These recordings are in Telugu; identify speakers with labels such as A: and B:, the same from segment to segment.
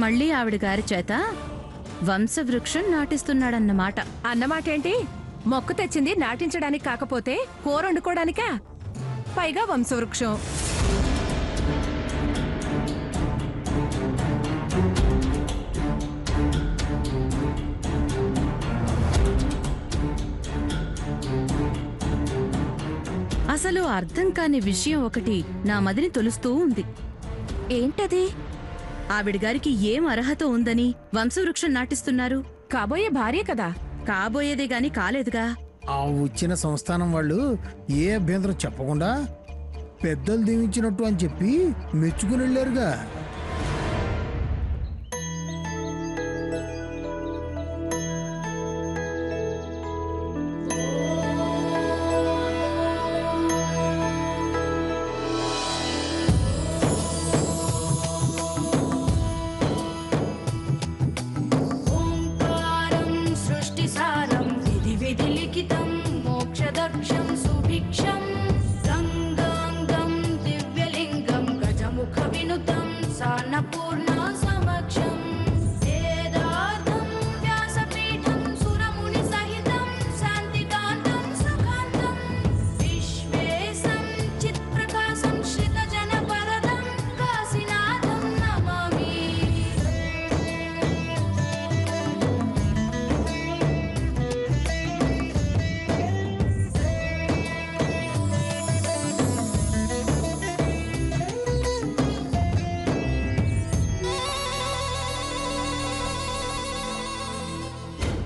A: మళ్ళీ ఆవిడ గారి చేత వంశవృక్షం నాటిస్తున్నాడన్నమాట.
B: అన్నమాటేంటి? మొక్కు తెచ్చింది నాటించడానికి కాకపోతే కూర వండుకోవడానికా? పైగా వంశవృక్షం.
A: అసలు అర్థం కాని విషయం ఒకటి నా మదిని తొలుస్తూ ఉంది.
B: ఏంటది?
A: ఆవిడ గారికి ఏం అర్హత ఉందని వంశవృక్షం నాటిస్తున్నారు?
B: కాబోయే భార్య కదా.
A: కాబోయేదే గాని కాలేదుగా.
C: ఆ వచ్చిన సంస్థానం వాళ్ళు ఏ అభ్యంతరం చెప్పకుండా పెద్దలు దీవించినట్టు అని చెప్పి మెచ్చుకుని వెళ్ళారుగా.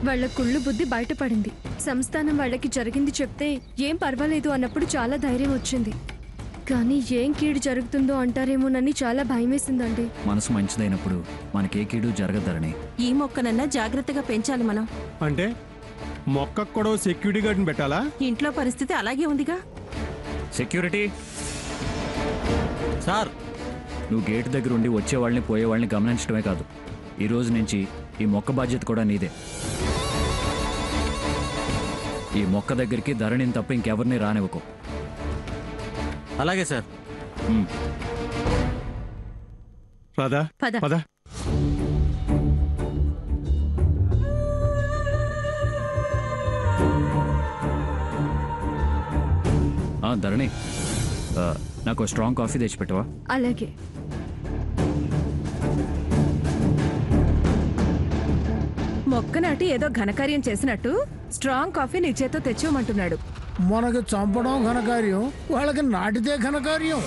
D: వాళ్ల కుళ్ళు బుద్ధి బయటపడింది. సంస్థానం వాళ్ళకి జరిగింది చెప్తే ఏం పర్వాలేదు అన్నప్పుడు చాలా ధైర్యం వచ్చింది. కానీ ఏం కీడు జరుగుతుందో అంటారేమోనని చాలా భయమేసిందండి.
E: మనసు మంచిదైనప్పుడు మనకే కీడు జరగద్దరని
B: ఈ మొక్కనన్నా జాగ్రత్తగా పెంచాలి మనం.
F: అంటే మొక్కకు కూడా సెక్యూరిటీ గార్డుని పెట్టాలా?
B: ఇంట్లో పరిస్థితి అలాగే ఉందిగా.
E: సెక్యూరిటీ సార్, నువ్వు గేట్ దగ్గర ఉండి వచ్చేవాళ్ళని పోయేవాళ్ళని గమనించడమే కాదు, ఈ రోజు నుంచి ఈ మొక్క బాధ్యత కూడా నీదే. ఈ మొక్క దగ్గరికి ధరణిని తప్ప ఇంకెవరిని రానివ్వకు.
G: అలాగే సార్.
F: రాధా పద.
E: ధరణి, నాకు స్ట్రాంగ్ కాఫీ తెచ్చిపెట్టవా?
D: అలాగే.
B: మొక్క నాటి ఏదో ఘనకార్యం చేసినట్టు స్ట్రాంగ్ కాఫీ నీ చేతో తెచ్చివ్వమంటున్నాడు.
C: మనకి చంపడం ఘనకార్యం, వాళ్ళకి నాటితే ఘనకార్యం.